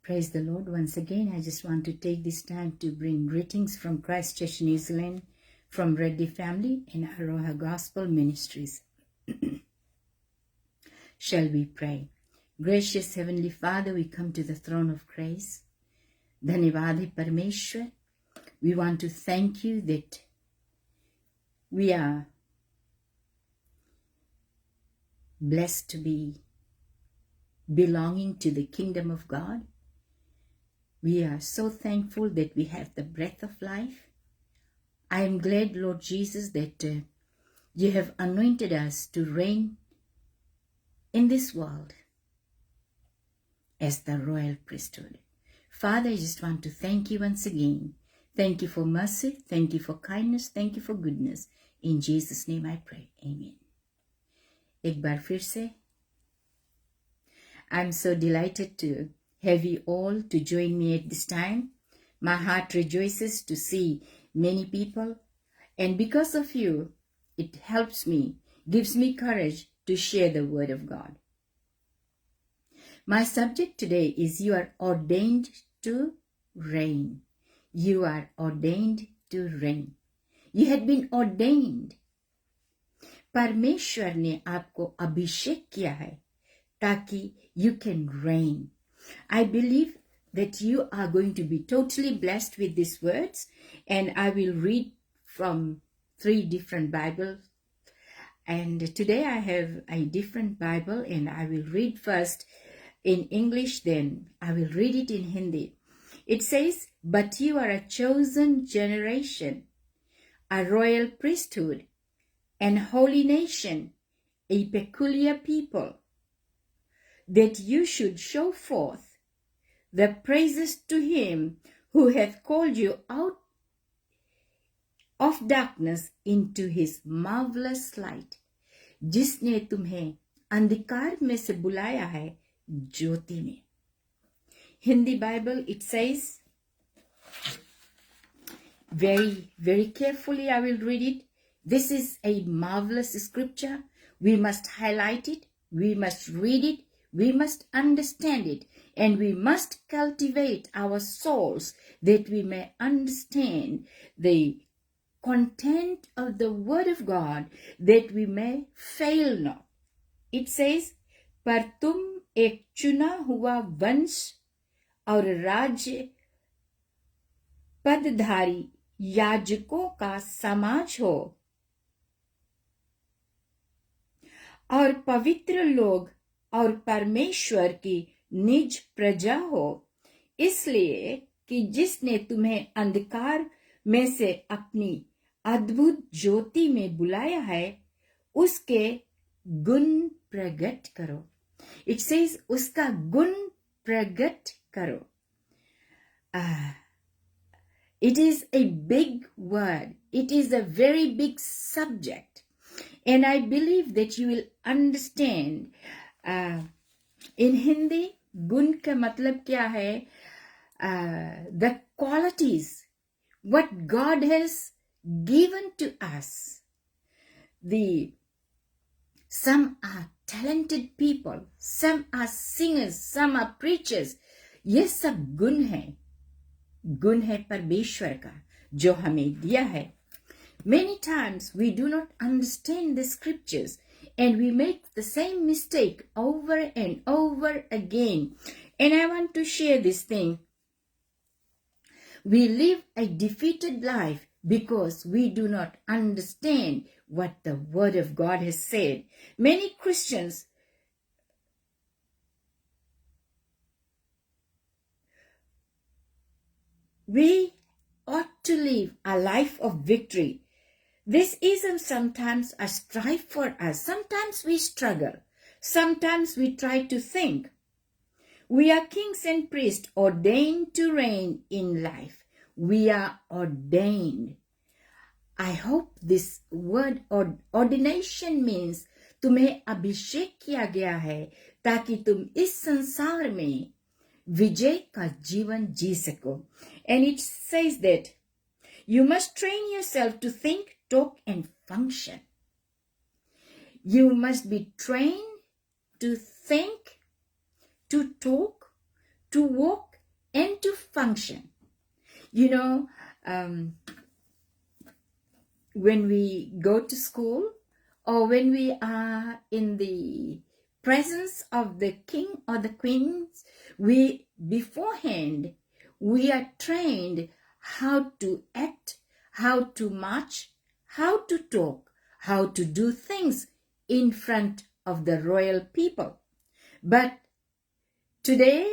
Praise the Lord. Once again, I just want to take this time to bring greetings from Christchurch, New Zealand, from Reddy family and Aroha Gospel Ministries. Shall we pray? Gracious Heavenly Father, we come to the throne of grace. Dhanyavad hai Parmeshwar. We want to thank you that we are blessed to be belonging to the kingdom of God. We are so thankful that we have the breath of life. I am glad, Lord Jesus, that you have anointed us to reign in this world as the royal priesthood. Father, I just want to thank you once again. Thank you for mercy. Thank you for kindness. Thank you for goodness. In Jesus' name I pray. Amen. एक बार फिर से I'm so delighted to have you all to join me at this time. My heart rejoices to see many people, and because of you, it helps me, gives me courage to share the word of God. My subject today is you are ordained to reign. You are ordained to reign. You had been ordained. परमेश्वर ने आपको अभिषेक किया है ताकि you can reign. I believe that you are going to be totally blessed with these words, and I will read from 3 different Bibles. And today I have a different Bible, and I will read first in English, then I will read it in Hindi. It says, "But you are a chosen generation, a royal priesthood, and holy nation, a peculiar people, that you should show forth the praises to him who hath called you out of darkness into his marvelous light." जिसने तुम्हें अंधकार में से बुलाया है ज्योति में. Hindi Bible, it says, very carefully I will read it. This is a marvelous scripture. We must highlight it. We must read it. We must understand it. And we must cultivate our souls that we may understand the content of the word of God, that we may fail not. It says, "पर तुम एक चुना हुआ वंश और राज्य पदधारी याजकों का समाज हो और पवित्र लोग और परमेश्वर की निज प्रजा हो, इसलिए कि जिसने तुम्हें अंधकार में से अपनी अद्भुत ज्योति में बुलाया है, उसके गुण प्रकट करो." It says, उसका गुण प्रकट करो. It is a big word. It is a very big subject. And I believe that you will understand. In Hindi, गुण का मतलब क्या है? The qualities, what God has given to us. Some are talented people, some are singers, some are preachers. ये सब गुण है परमेश्वर का जो हमें दिया है. Many times we do not understand the scriptures and we make the same mistake over and over again. And I want to share this thing. We live a defeated life because we do not understand what the word of God has said. Many Christians we ought to live a life of victory. This isn't sometimes a strife for us. Sometimes we struggle. Sometimes we try to think. We are kings and priests ordained to reign in life. We are ordained. I hope this word ordination means तुम्हें अभिषेक किया गया है ताकि तुम इस संसार में विजय का जीवन जी सको. And it says that you must train yourself to think, talk, and function. You must be trained to think, to talk, to walk, and to function. You know, when we go to school or when we are in the presence of the king or the queens, we beforehand we are trained how to act, how to march, how to talk, how to do things in front of the royal people. But today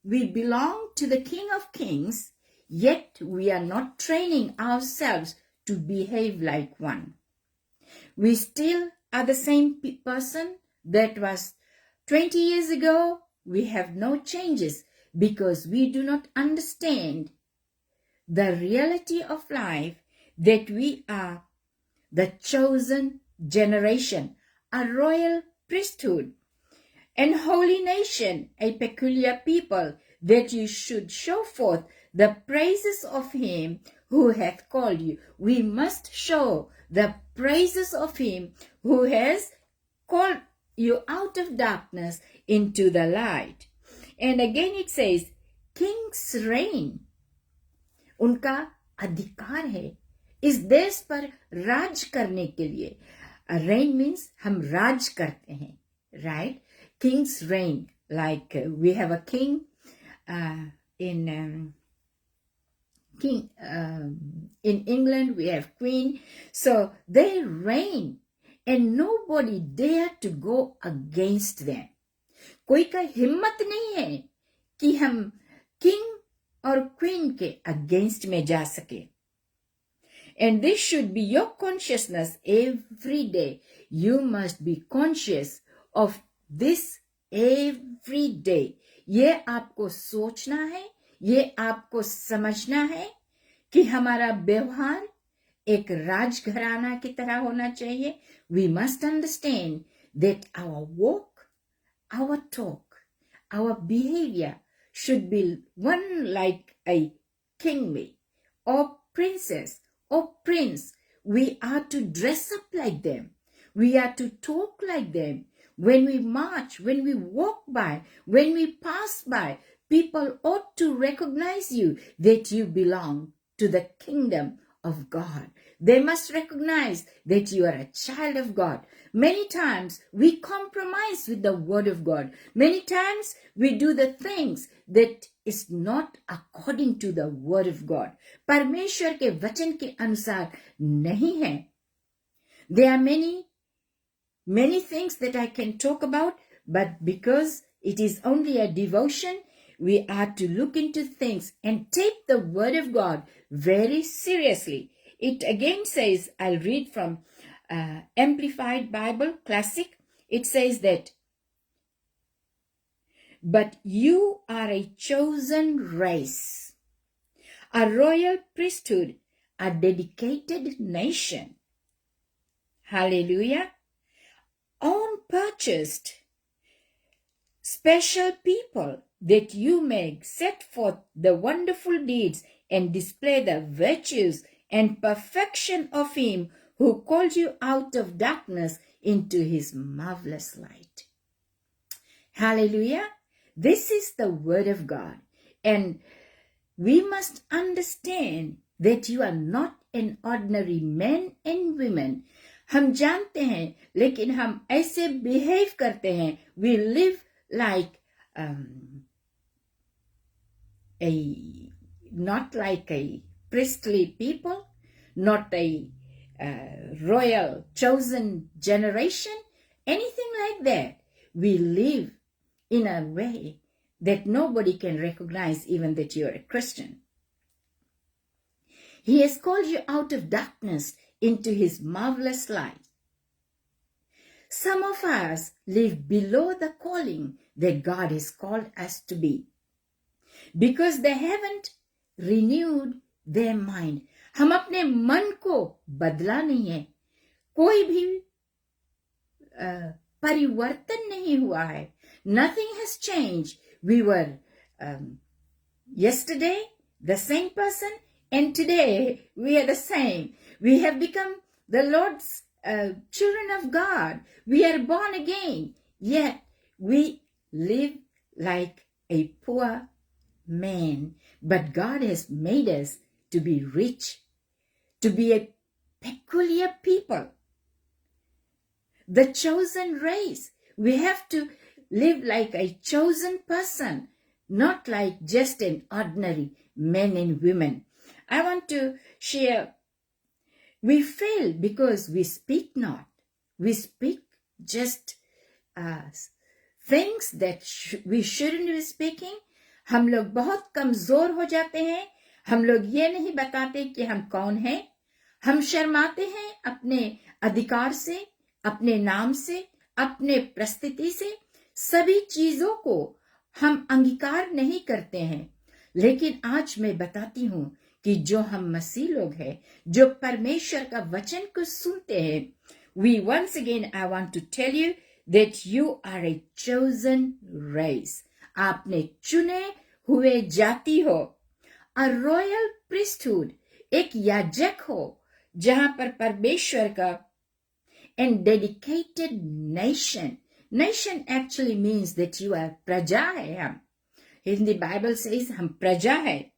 we belong to the King of Kings, yet we are not training ourselves to behave like one. We still are the same person that was 20 years ago. We have no changes because we do not understand the reality of life, that we are the chosen generation, a royal priesthood, and holy nation, a peculiar people, that you should show forth the praises of him who hath called you. We must show the praises of him who has called you out of darkness into the light. And again it says, king's reign. उनका अधिकार है इस देश पर राज करने के लिए. Reign means हम राज करते हैं, right? King's reign, like we have a king in England we have queen, so they reign and nobody dare to go against them. कोई का हिम्मत नहीं है कि हम king और queen के against में जा सके. And this should be your consciousness every day. You must be conscious of this every day. ये आपको सोचना है, ये आपको समझना है कि हमारा व्यवहार एक राजघराना की तरह होना चाहिए. We must understand that our walk, our talk, our behavior should be one like a kingly or princess or prince. We are to dress up like them. We are to talk like them. When we march, when we walk by, when we pass by, people ought to recognize you, that you belong to the kingdom of God. They must recognize that you are a child of God. Many times we compromise with the word of God. Many times we do the things that is not according to the word of God. परमेश्वर के वचन के अनुसार नहीं है. There are many things that I can talk about, but because it is only a devotion, we are to look into things and take the word of God very seriously. It again says, I'll read from Amplified Bible Classic. It says that, but you are a chosen race, a royal priesthood, a dedicated nation. Hallelujah. Own purchased, special people, that you may set forth the wonderful deeds and display the virtues and perfection of him who called you out of darkness into his marvelous light. Hallelujah. This is the word of God. And we must understand that you are not an ordinary man and women. हम जानते हैं, लेकिन हम ऐसे behave करते हैं. We live like not like a priestly people, not a royal chosen generation, anything like that. We live in a way that nobody can recognize even that you're a Christian. He has called you out of darkness into his marvelous light. Some of us live below the calling that God has called us to be, because they haven't renewed their mind. हम अपने मन को बदला नहीं है. कोई भी परिवर्तन नहीं हुआ है. Nothing has changed. We were yesterday the same person, and today we are the same. We have become the Lord's children of God. We are born again, yet we live like a poor man, but God has made us to be rich, to be a peculiar people, the chosen race. We have to live like a chosen person, not like just an ordinary men and women. I want to share, we fail because we speak not. We speak just things that we shouldn't be speaking. हम लोग बहुत कमजोर हो जाते हैं. हम लोग ये नहीं बताते कि हम कौन हैं. हम शर्माते हैं अपने अधिकार से, अपने नाम से, अपने प्रस्थिति से. सभी चीजों को हम अंगीकार नहीं करते हैं. लेकिन आज मैं बताती हूं कि जो हम मसीह लोग हैं, जो परमेश्वर का वचन को सुनते हैं, we once again I want to tell you that you are a chosen race. आपने चुने हुए जाति हो. A royal priesthood, एक याजक हो, जहां पर परमेश्वर का, and dedicated nation. Nation actually means that you are प्रजा है. हम हिंदी बाइबल says हम प्रजा है.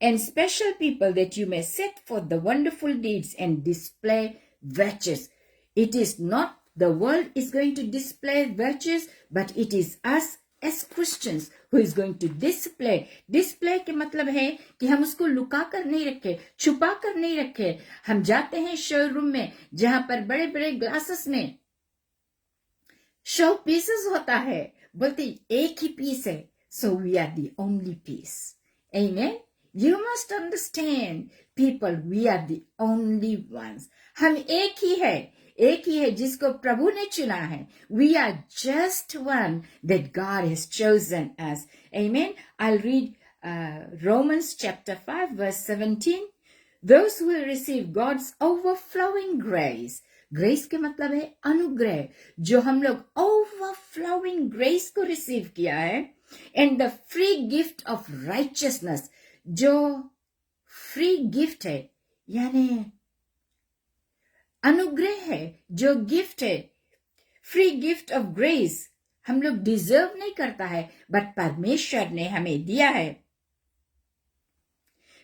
And special people that you may set forth the wonderful deeds and display virtues. It is not the world is going to display virtues, but it is us as Christians who is going to display. Display के मतलब है कि हम उसको लुका कर नहीं रखे, छुपा कर नहीं रखे. हम जाते हैं शोरूम में जहां पर बड़े बड़े ग्लासेस में शो पीसेस होता है, बोलते एक ही पीस है. So we are the only piece. Amen. You must understand, people, we are the only ones. हम एक ही है जिसको प्रभु ने चुना है. We are just one that God has chosen us. Amen. I'll read Romans chapter 5 verse 17. Those who will receive God's overflowing grace. Grace के मतलब है अनुग्रह. जो हम लोग overflowing grace को रिसीव किया है, and the free gift of righteousness, जो फ्री गिफ्ट है, यानी अनुग्रह है, जो गिफ्ट है, फ्री गिफ्ट ऑफ ग्रेस. हम लोग डिजर्व नहीं करता है, बट परमेश्वर ने हमें दिया है.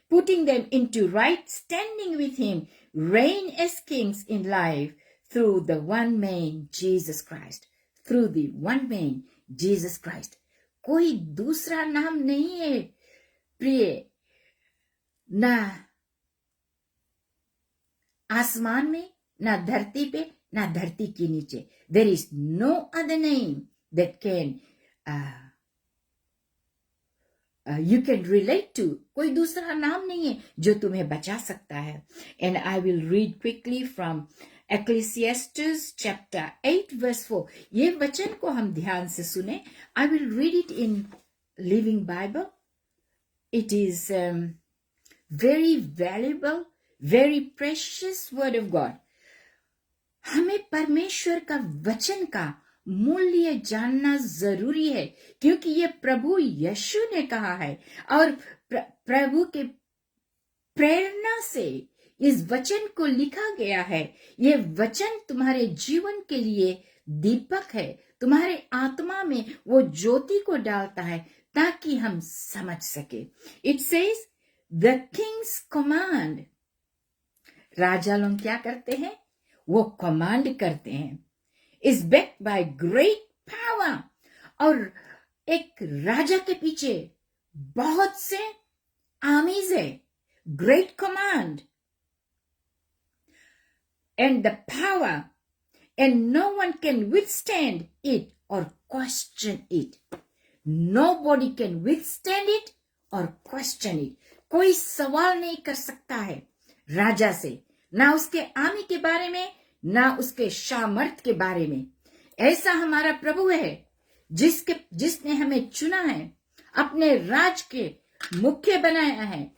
Putting them into right standing with him, reign as kings in life through the one man Jesus Christ. Through the one man Jesus Christ. कोई दूसरा नाम नहीं है प्रिय, ना आसमान में, ना धरती पे, ना धरती के नीचे. There is no other name that can you can relate to. कोई दूसरा नाम नहीं है जो तुम्हें बचा सकता है. And I will read quickly from Ecclesiastes chapter 8 verse 4. ये वचन को हम ध्यान से सुने. I will read it in Living Bible. It is very valuable, very precious word of God. हमें परमेश्वर का वचन का मूल्य जानना जरूरी है, क्योंकि ये प्रभु यीशु ने कहा है और प्रभु के प्रेरणा से इस वचन को लिखा गया है. ये वचन तुम्हारे जीवन के लिए दीपक है, तुम्हारे आत्मा में वो ज्योति को डालता है ताकि हम समझ सके. It says the king's command. राजा लोग क्या करते हैं? वो कमांड करते हैं. is backed by great power. और एक राजा के पीछे बहुत से आर्मीज है. Great command. And the power. And no one can withstand it or question it. Nobody can withstand it or question it. कोई सवाल नहीं कर सकता है राजा से, ना उसके आर्मी के बारे में, ना उसके सामर्थ के बारे में. ऐसा हमारा प्रभु है जिसने हमें चुना है, अपने राज के मुख्य बनाया है.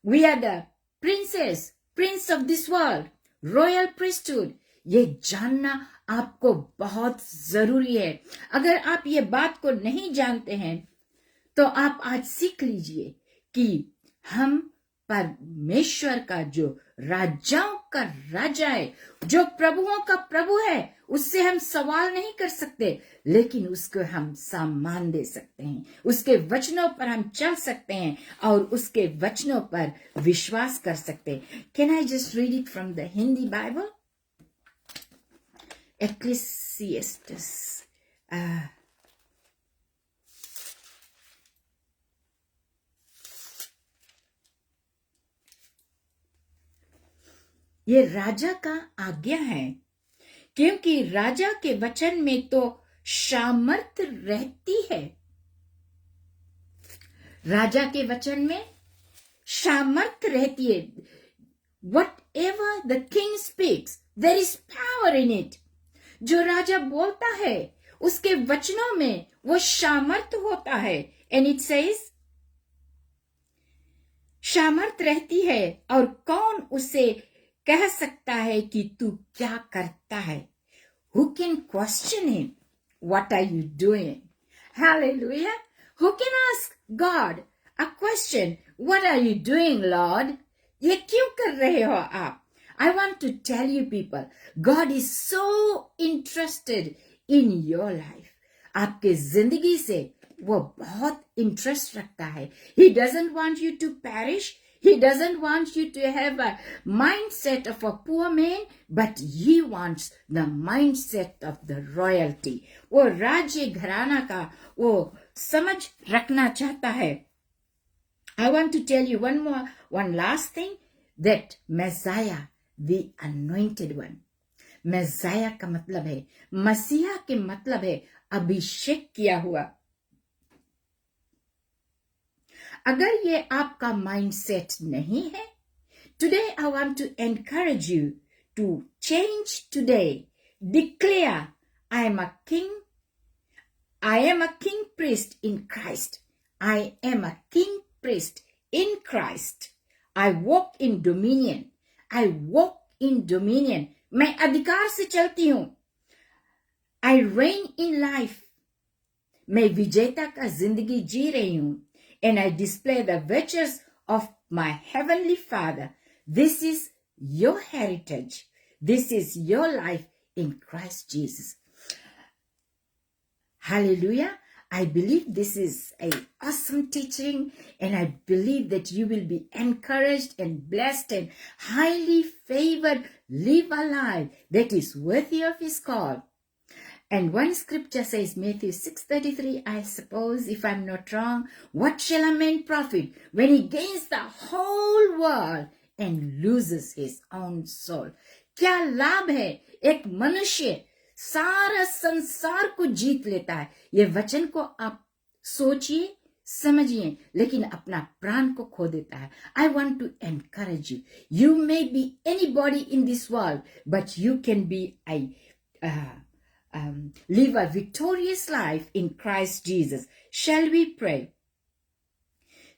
We are the prince of this world, royal priesthood. ये जानना आपको बहुत जरूरी है. अगर आप ये बात को नहीं जानते हैं तो आप आज सीख लीजिए कि हम परमेश्वर का जो राजाओं का राजा है, जो प्रभुओं का प्रभु है, उससे हम सवाल नहीं कर सकते, लेकिन उसको हम सम्मान दे सकते हैं, उसके वचनों पर हम चल सकते हैं और उसके वचनों पर विश्वास कर सकते हैं। Can I just read it from the Hindi Bible? Ecclesiastes. ये राजा का आज्ञा है, क्योंकि राजा के वचन में तो सामर्थ रहती है। राजा के वचन में सामर्थ रहती है। Whatever the king speaks, there is power in it. जो राजा बोलता है उसके वचनों में वो सामर्थ होता है। And it says, सामर्थ रहती है और कौन उसे कह सकता है कि तू क्या करता है? Who can question him? What are you doing? Hallelujah. Who can ask God a question? What are you doing, Lord? ये क्यों कर रहे हो आप? I want to tell you people, God is so interested in your life. आपके जिंदगी से वो बहुत इंटरेस्ट रखता है. He doesn't want you to perish. He doesn't want you to have a mindset of a poor man, but he wants the mindset of the royalty. वो राज्य घराना का वो समझ रखना चाहता है. I want to tell you one last thing, that Messiah, the anointed one. Messiah का मतलब है, मसीहा के मतलब है अभिषेक किया हुआ. अगर ये आपका माइंडसेट नहीं है, today I want to encourage you to change today. Declare, I am a king priest in Christ. I am a king priest in Christ. I walk in dominion. I walk in dominion. मैं अधिकार से चलती हूं. I reign in life. मैं विजेता का जिंदगी जी रही हूं. And I display the virtues of my heavenly Father. This is your heritage. This is your life in Christ Jesus. Hallelujah. I believe this is an awesome teaching, and I believe that you will be encouraged and blessed and highly favored. Live a life that is worthy of His call. And one scripture says, Matthew 6:33, I suppose, if I'm not wrong, what shall a man profit when he gains the whole world and loses his own soul? क्या लाभ है एक मनुष्य सारा संसार को जीत लेता है? ये वचन को आप सोचिए, समझिए, लेकिन अपना प्राण को खो देता है. I want to encourage you. You may be anybody in this world, but you can be live a victorious life in Christ Jesus. Shall we pray?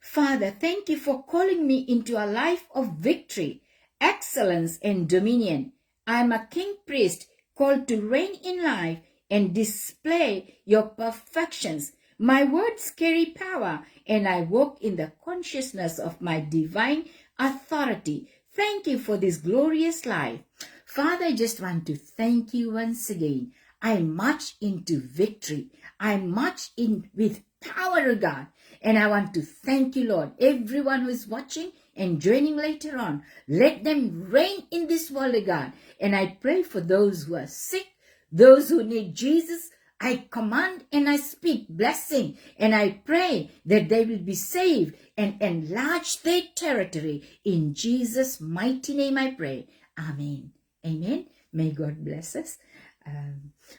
Father, thank you for calling me into a life of victory, excellence, and dominion. I am a king priest called to reign in life and display your perfections. My words carry power, and I walk in the consciousness of my divine authority. Thank you for this glorious life. Father, I just want to thank you once again. I march into victory. I march in with power, God. And I want to thank you, Lord. Everyone who is watching and joining later on, let them reign in this world, God. And I pray for those who are sick, those who need Jesus. I command and I speak blessing. And I pray that they will be saved and enlarge their territory. In Jesus' mighty name I pray. Amen. Amen. May God bless us.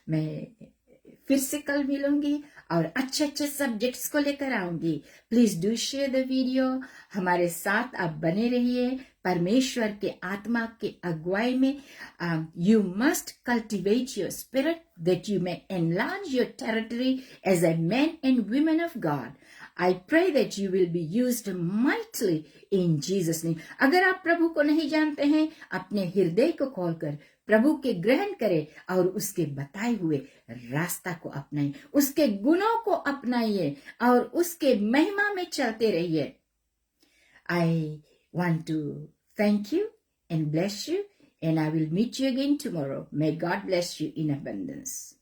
मैं फिर से कल मिलूंगी और अच्छे अच्छे subjects को लेकर आऊंगी. Please do share the video. हमारे साथ आप बने रहिए परमेश्वर के आत्मा के अगुवाई में. You must cultivate your spirit that you may enlarge your territory as a man and women of God. I pray that you will be used mightily in Jesus' name. अगर आप प्रभु को नहीं जानते हैं, अपने हृदय को खोलकर प्रभु के ग्रहण करें और उसके बताए हुए रास्ता को अपनाइए, उसके गुणों को अपनाइए और उसके महिमा में चलते रहिए. I want to thank you and bless you and I will meet you again tomorrow. May God bless you in abundance.